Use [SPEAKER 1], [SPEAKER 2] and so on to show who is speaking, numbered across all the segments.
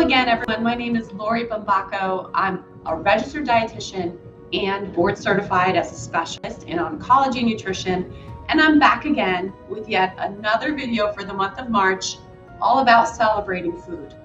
[SPEAKER 1] again, everyone. My name is Lori Bumbaco. I'm a registered dietitian and board certified as a specialist in oncology and nutrition. And I'm back again with yet another video for the month of March, all about celebrating food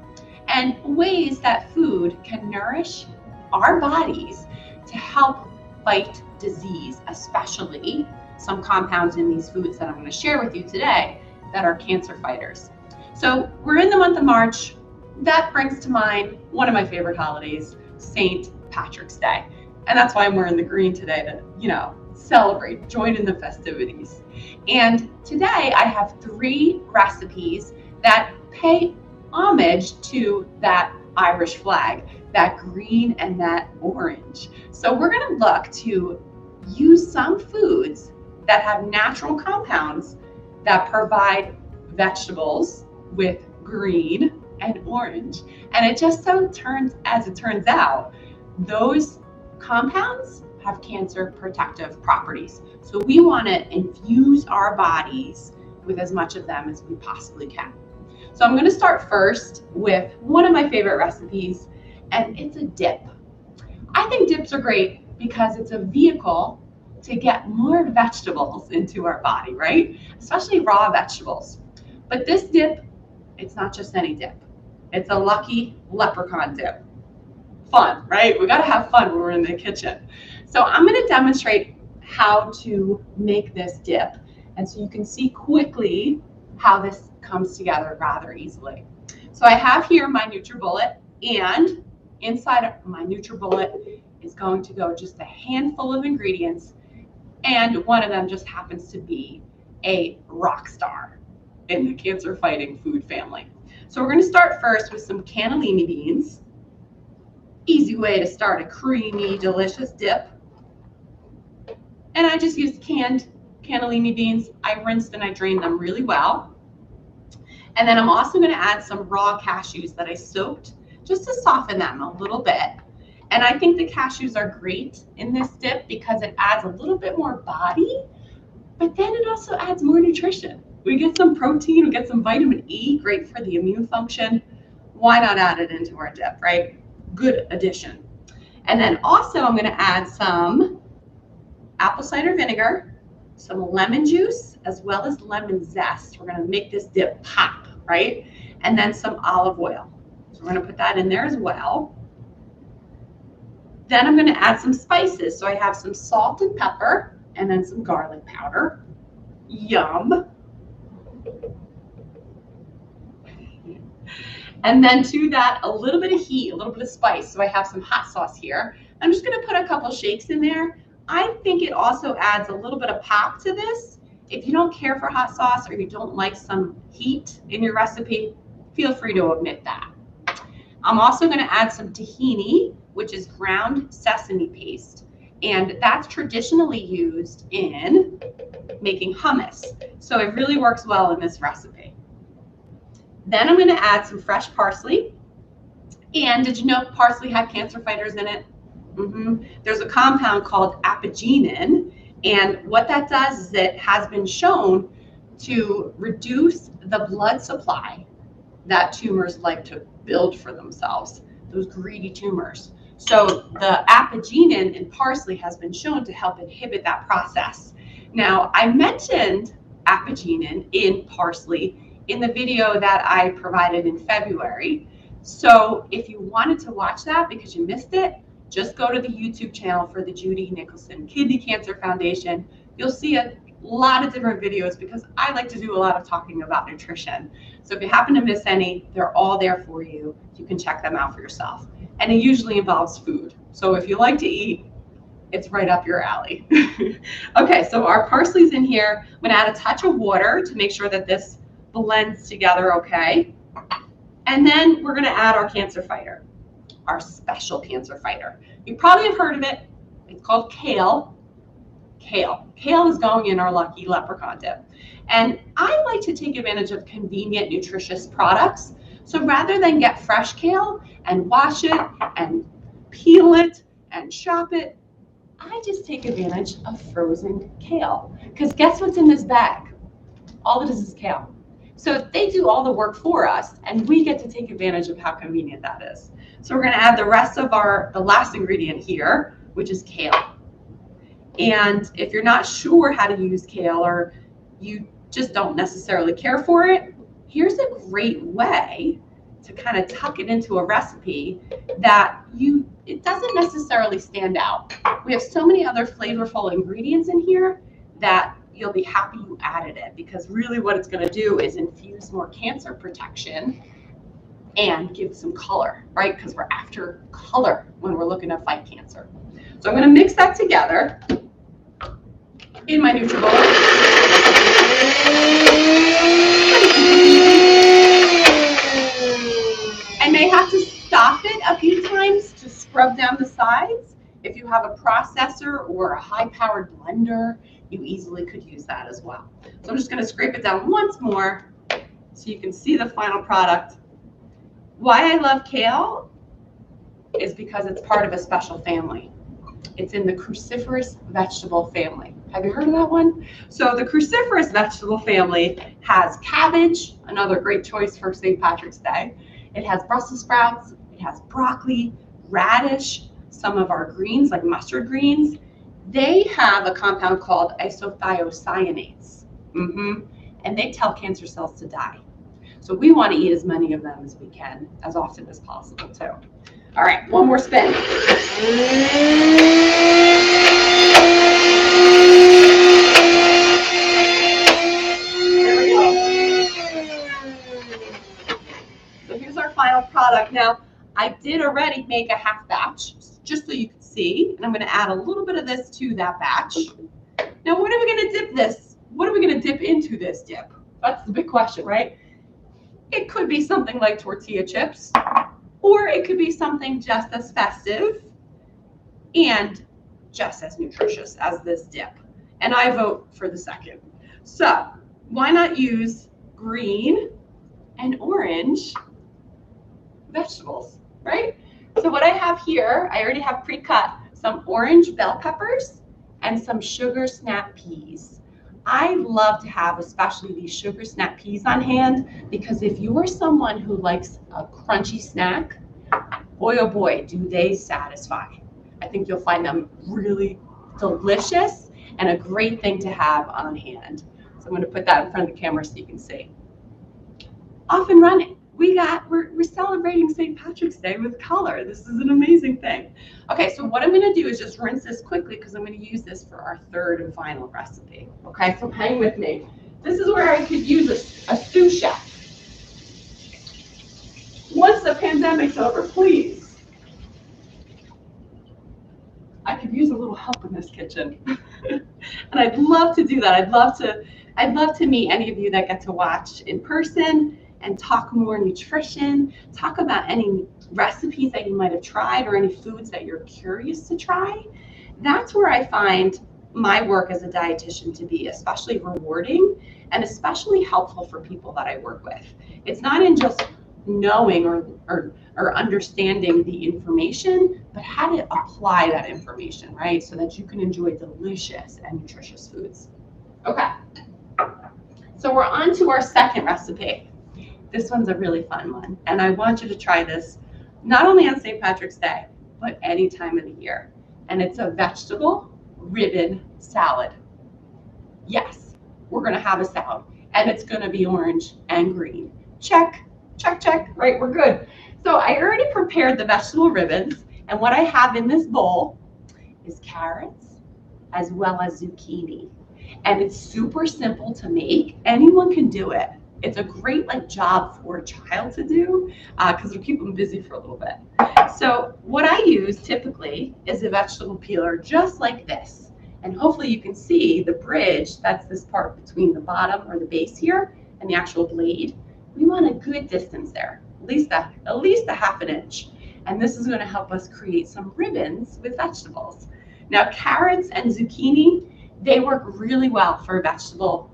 [SPEAKER 1] and ways that food can nourish our bodies to help fight disease, especially some compounds in these foods that I'm going to share with you today that are cancer fighters. So we're in the month of March. That brings to mind one of my favorite holidays, St. Patrick's Day. And that's why I'm wearing the green today to, celebrate, join in the festivities. And today I have 3 recipes that pay homage to that Irish flag, that green and that orange. So we're going to look to use some foods that have natural compounds that provide vegetables with green and orange. And it just so turns out, those compounds have cancer protective properties. So we want to infuse our bodies with as much of them as we possibly can. So I'm going to start first with one of my favorite recipes, and it's a dip. I think dips are great because it's a vehicle to get more vegetables into our body, right? Especially raw vegetables. But this dip, it's not just any dip. It's a lucky leprechaun dip. Fun, right? We got to have fun when we're in the kitchen. So I'm going to demonstrate how to make this dip. And so you can see quickly how this comes together rather easily. So I have here my NutriBullet, and inside of my NutriBullet is going to go just a handful of ingredients. And one of them just happens to be a rock star in the cancer fighting food family. So we're going to start first with some cannellini beans. Easy way to start a creamy, delicious dip. And I just used canned cannellini beans. I rinsed and I drained them really well. And then I'm also going to add some raw cashews that I soaked just to soften them a little bit. And I think the cashews are great in this dip because it adds a little bit more body, but then it also adds more nutrition. We get some protein, we get some vitamin E, great for the immune function. Why not add it into our dip, right? Good addition. And then also I'm going to add some apple cider vinegar, some lemon juice, as well as lemon zest. We're going to make this dip pop, right? And then some olive oil. So we're going to put that in there as well. Then I'm going to add some spices. So I have some salt and pepper and then some garlic powder. Yum. And then to that, a little bit of heat, a little bit of spice. So I have some hot sauce here. I'm just going to put a couple shakes in there. I think it also adds a little bit of pop to this. If you don't care for hot sauce or you don't like some heat in your recipe, feel free to omit that. I'm also going to add some tahini, which is ground sesame paste. And that's traditionally used in making hummus. So it really works well in this recipe. Then I'm going to add some fresh parsley. And did you know parsley had cancer fighters in it? There's a compound called apigenin. And what that does is it has been shown to reduce the blood supply that tumors like to build for themselves, those greedy tumors. So the apigenin in parsley has been shown to help inhibit that process. Now, I mentioned apigenin in parsley in the video that I provided in February. So if you wanted to watch that because you missed it, just go to the YouTube channel for the Judy Nicholson Kidney Cancer Foundation. You'll see a lot of different videos because I like to do a lot of talking about nutrition. So if you happen to miss any, they're all there for you. You can check them out for yourself. And it usually involves food. So if you like to eat, it's right up your alley. Okay, so our parsley's in here. I'm going to add a touch of water to make sure that this blends together okay. And then we're going to add our cancer fighter, our special cancer fighter. You probably have heard of it. It's called kale. Kale is going in our lucky leprechaun dip. And I like to take advantage of convenient, nutritious products. So rather than get fresh kale and wash it and peel it and chop it, I just take advantage of frozen kale. Because guess what's in this bag? All it is kale. So they do all the work for us, and we get to take advantage of how convenient that is. So we're going to add the rest of the last ingredient here, which is kale. And if you're not sure how to use kale, or you just don't necessarily care for it, here's a great way to kind of tuck it into a recipe that it doesn't necessarily stand out. We have so many other flavorful ingredients in here that you'll be happy you added it, because really what it's going to do is infuse more cancer protection and give some color, right? Because we're after color when we're looking to fight cancer. So I'm going to mix that together in my NutriBowl. I may have to stop it a few times to scrub down the sides. If you have a processor or a high-powered blender, you easily could use that as well. So I'm just going to scrape it down once more so you can see the final product. Why I love kale is because it's part of a special family. It's in the cruciferous vegetable family. Have you heard of that one? So the cruciferous vegetable family has cabbage, another great choice for St. Patrick's Day. It has Brussels sprouts, it has broccoli, radish, some of our greens like mustard greens. They have a compound called isothiocyanates, and they tell cancer cells to die. So we want to eat as many of them as we can, as often as possible too. All right, one more spin. There we go. So here's our final product. Now, I did already make a half batch, just so you can see, and I'm going to add a little bit of this to that batch. Now, what are we going to dip this? What are we going to dip into this dip? That's the big question, right? It could be something like tortilla chips, or it could be something just as festive and just as nutritious as this dip. And I vote for the second. So why not use green and orange vegetables, right? So what I have here, I already have pre-cut some orange bell peppers and some sugar snap peas. I love to have especially these sugar snap peas on hand, because if you are someone who likes a crunchy snack, boy oh boy, do they satisfy. I think you'll find them really delicious and a great thing to have on hand. So I'm going to put that in front of the camera so you can see. Off and running. We're celebrating St. Patrick's Day with color. This is an amazing thing. Okay, so what I'm going to do is just rinse this quickly, because I'm going to use this for our third and final recipe. Okay, so hang with me. This is where I could use a sous chef. Once the pandemic's over, please. I could use a little help in this kitchen. And I'd love to do that. I'd love to meet any of you that get to watch in person and talk more nutrition, talk about any recipes that you might have tried or any foods that you're curious to try. That's where I find my work as a dietitian to be especially rewarding and especially helpful for people that I work with. It's not in just knowing or understanding the information, but how to apply that information, right? So that you can enjoy delicious and nutritious foods. Okay, so we're on to our second recipe. This one's a really fun one, and I want you to try this not only on St. Patrick's Day, but any time of the year. And it's a vegetable ribbon salad. Yes, we're gonna have a salad, and it's gonna be orange and green. Check, check, check, right, we're good. So I already prepared the vegetable ribbons, and what I have in this bowl is carrots as well as zucchini. And it's super simple to make. Anyone can do it. It's a great job for a child to do, because it'll keep them busy for a little bit. So what I use typically is a vegetable peeler just like this. And hopefully you can see the bridge, that's this part between the bottom or the base here and the actual blade. We want a good distance there, at least a half an inch. And this is going to help us create some ribbons with vegetables. Now carrots and zucchini, they work really well for a vegetable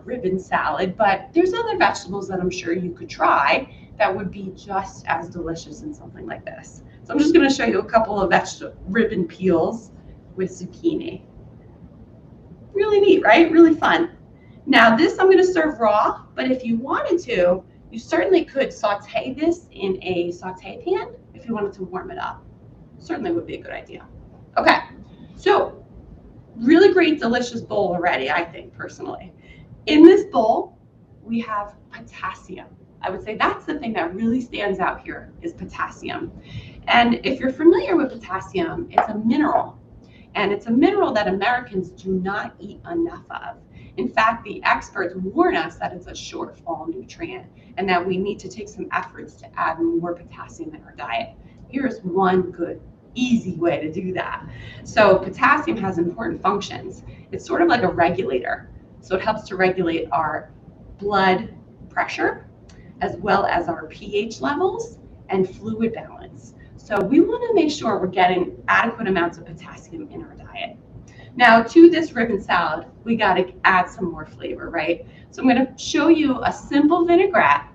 [SPEAKER 1] ribbon salad, but there's other vegetables that I'm sure you could try that would be just as delicious in something like this. So I'm just going to show you a couple of vegetable ribbon peels with zucchini. Really neat, right? Really fun. Now this I'm going to serve raw, but if you wanted to, you certainly could saute this in a saute pan if you wanted to warm it up. Certainly would be a good idea. Okay, so really great, delicious bowl already, I think, personally. In this bowl, we have potassium. I would say that's the thing that really stands out here is potassium. And if you're familiar with potassium, it's a mineral. And it's a mineral that Americans do not eat enough of. In fact, the experts warn us that it's a shortfall nutrient and that we need to take some efforts to add more potassium in our diet. Here's one good, easy way to do that. So potassium has important functions. It's sort of like a regulator. So it helps to regulate our blood pressure as well as our pH levels and fluid balance. So we want to make sure we're getting adequate amounts of potassium in our diet. Now to this ribbon salad, we got to add some more flavor, right? So I'm going to show you a simple vinaigrette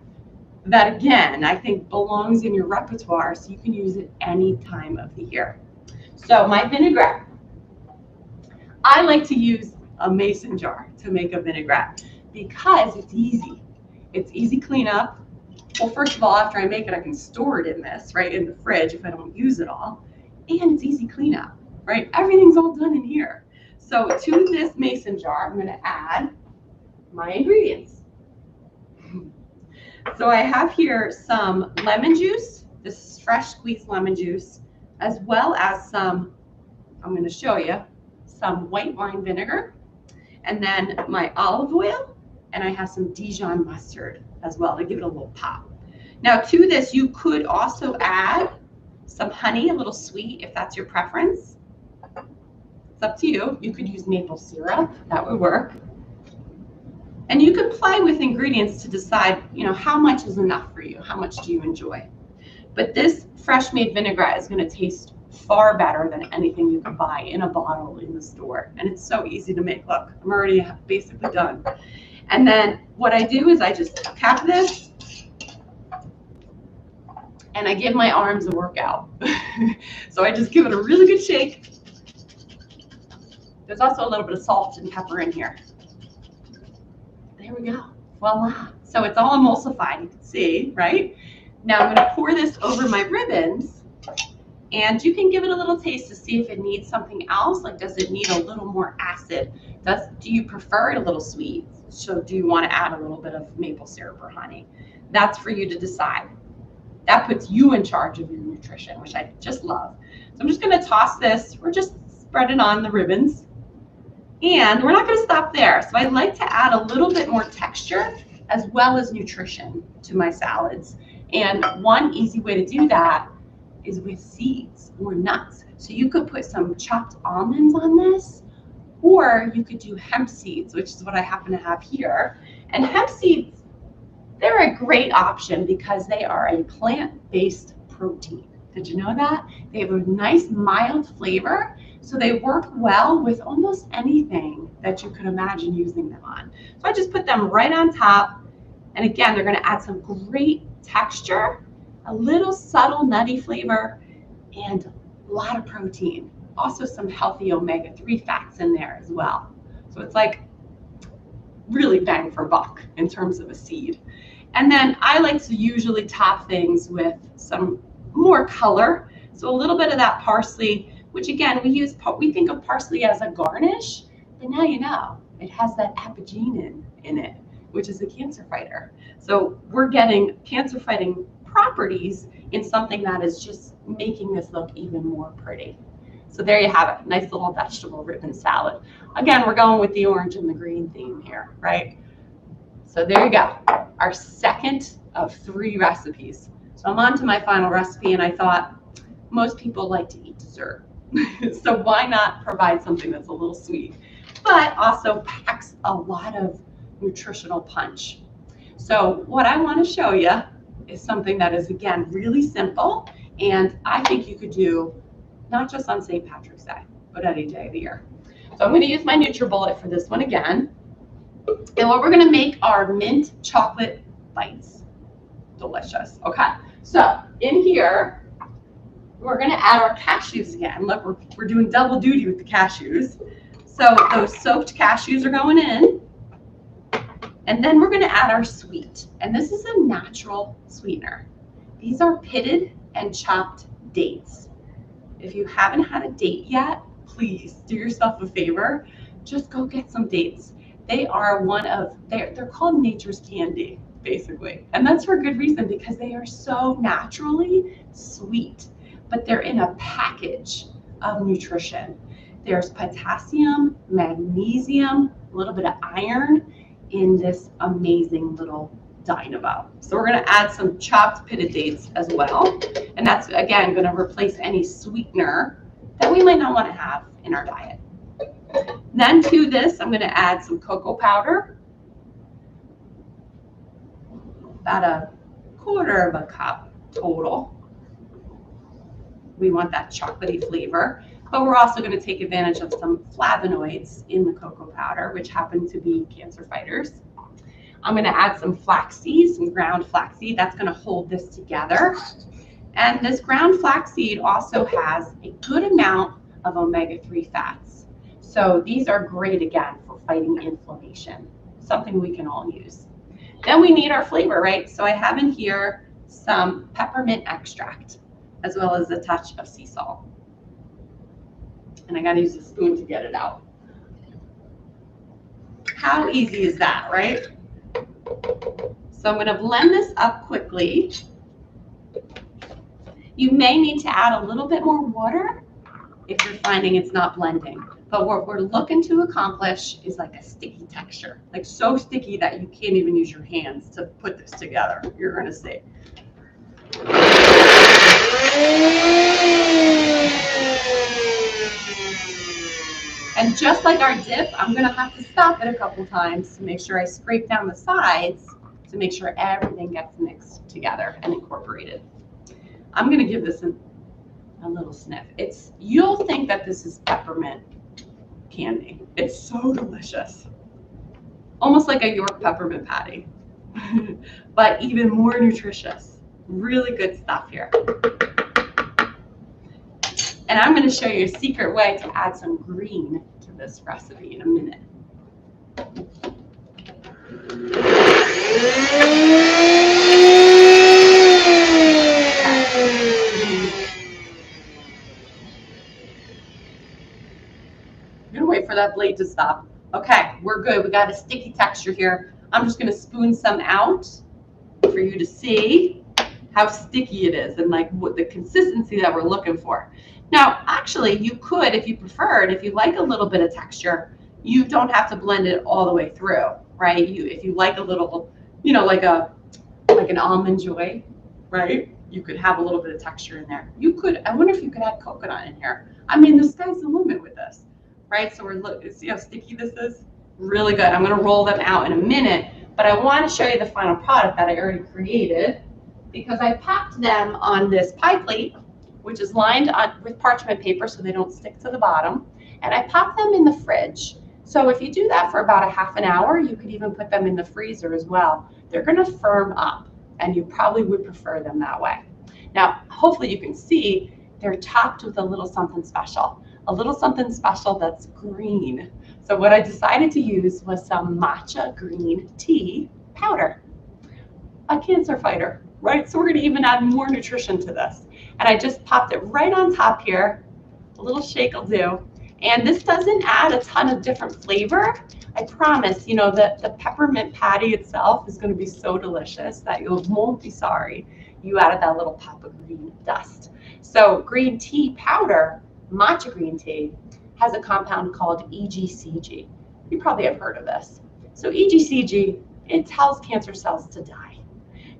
[SPEAKER 1] that, again, I think belongs in your repertoire, so you can use it any time of the year. So my vinaigrette, I like to use a mason jar to make a vinaigrette because it's easy. It's easy cleanup. Well, first of all, after I make it, I can store it in this, right, in the fridge if I don't use it all. And it's easy cleanup, right? Everything's all done in here. So to this mason jar, I'm going to add my ingredients. So I have here some lemon juice. This is fresh squeezed lemon juice, as well as some, I'm going to show you, some white wine vinegar, and then my olive oil, and I have some Dijon mustard as well to give it a little pop. Now to this, you could also add some honey, a little sweet if that's your preference. It's up to you. You could use maple syrup, that would work. And you could play with ingredients to decide, how much is enough for you, how much do you enjoy. But this fresh made vinaigrette is going to taste far better than anything you can buy in a bottle in the store. And it's so easy to make. Look, I'm already basically done. And then what I do is I just cap this and I give my arms a workout. So I just give it a really good shake. There's also a little bit of salt and pepper in here. There we go. Voila. So it's all emulsified, you can see, right? Now I'm going to pour this over my ribbons, and you can give it a little taste to see if it needs something else. Like, does it need a little more acid? Do you prefer it a little sweet? So do you want to add a little bit of maple syrup or honey? That's for you to decide. That puts you in charge of your nutrition, which I just love. So I'm just going to toss this. We're just spread it on the ribbons. And we're not going to stop there. So I like to add a little bit more texture as well as nutrition to my salads. And one easy way to do that is with seeds or nuts. So you could put some chopped almonds on this, or you could do hemp seeds, which is what I happen to have here. And hemp seeds, they're a great option because they are a plant-based protein. Did you know that? They have a nice mild flavor, so they work well with almost anything that you could imagine using them on. So I just put them right on top, and again, they're going to add some great texture, a little subtle nutty flavor, and a lot of protein. Also some healthy omega-3 fats in there as well. So it's like really bang for buck in terms of a seed. And then I like to usually top things with some more color. So a little bit of that parsley, which again, we think of parsley as a garnish, but now you know, it has that apigenin in it, which is a cancer fighter. So we're getting cancer fighting properties in something that is just making this look even more pretty. So there you have it, nice little vegetable ribbon salad. Again, we're going with the orange and the green theme here, right? So there you go, our second of 3 recipes. So I'm on to my final recipe, and I thought most people like to eat dessert. So why not provide something that's a little sweet, but also packs a lot of nutritional punch. So what I want to show you is something that is, again, really simple, and I think you could do not just on St. Patrick's Day, but any day of the year. So I'm going to use my NutriBullet for this one again. And what we're going to make are mint chocolate bites. Delicious. Okay, so in here, we're going to add our cashews again. Look, we're doing double duty with the cashews. So those soaked cashews are going in. And then we're going to add our sweet. And this is a natural sweetener. These are pitted and chopped dates. If you haven't had a date yet, please do yourself a favor. Just go get some dates. They are they're called nature's candy, basically. And that's for a good reason, because they are so naturally sweet, but they're in a package of nutrition. There's potassium, magnesium, a little bit of iron in this amazing little dynamo. So we're going to add some chopped pitted dates as well. And that's, again, going to replace any sweetener that we might not want to have in our diet. Then to this, I'm going to add some cocoa powder, about 1/4 cup total. We want that chocolatey flavor, but we're also going to take advantage of some flavonoids in the cocoa powder, which happen to be cancer fighters. I'm going to add some flaxseed, some ground flaxseed. That's going to hold this together. And this ground flaxseed also has a good amount of omega-3 fats. So these are great, again, for fighting inflammation, something we can all use. Then we need our flavor, right? So I have in here some peppermint extract, as well as a touch of sea salt. And I got to use a spoon to get it out. How easy is that, right? So I'm going to blend this up quickly. You may need to add a little bit more water if you're finding it's not blending. But what we're looking to accomplish is like a sticky texture, like so sticky that you can't even use your hands to put this together. You're going to see. And just like our dip, I'm going to have to stop it a couple times to make sure I scrape down the sides to make sure everything gets mixed together and incorporated. I'm going to give this a little sniff. You'll think that this is peppermint candy. It's so delicious. Almost like a York peppermint patty, but even more nutritious. Really good stuff here. And I'm going to show you a secret way to add some green to this recipe in a minute. I'm going to wait for that blade to stop. Okay, we're good. We got a sticky texture here. I'm just going to spoon some out for you to see how sticky it is and like what the consistency that we're looking for. Now, actually, you could, if you preferred, if you like a little bit of texture, you don't have to blend it all the way through, right? If you like a little, like an almond joy, right? You could have a little bit of texture in there. You could. I wonder if you could add coconut in here. I mean, the sky's the limit with this, right? So see how sticky this is? Really good. I'm going to roll them out in a minute, but I want to show you the final product that I already created because I packed them on this pie plate, which is lined with parchment paper so they don't stick to the bottom. And I popped them in the fridge. So if you do that for about a half an hour, you could even put them in the freezer as well. They're going to firm up, and you probably would prefer them that way. Now, hopefully you can see they're topped with a little something special that's green. So what I decided to use was some matcha green tea powder, a cancer fighter, right? So we're going to even add more nutrition to this. And I just popped it right on top here. A little shake will do. And this doesn't add a ton of different flavor. I promise, the peppermint patty itself is going to be so delicious that you won't be sorry you added that little pop of green dust. So green tea powder, matcha green tea, has a compound called EGCG. You probably have heard of this. So EGCG, it tells cancer cells to die.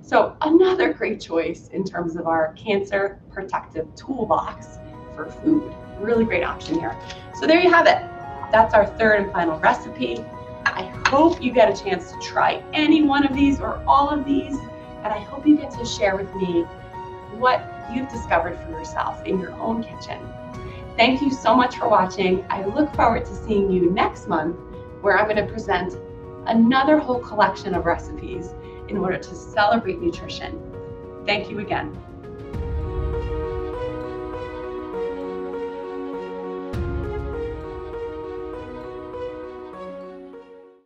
[SPEAKER 1] So another great choice in terms of our cancer protective toolbox for food. Really great option here. So there you have it. That's our third and final recipe. I hope you get a chance to try any one of these or all of these, and I hope you get to share with me what you've discovered for yourself in your own kitchen. Thank you so much for watching. I look forward to seeing you next month, where I'm going to present another whole collection of recipes in order to celebrate nutrition. Thank you again.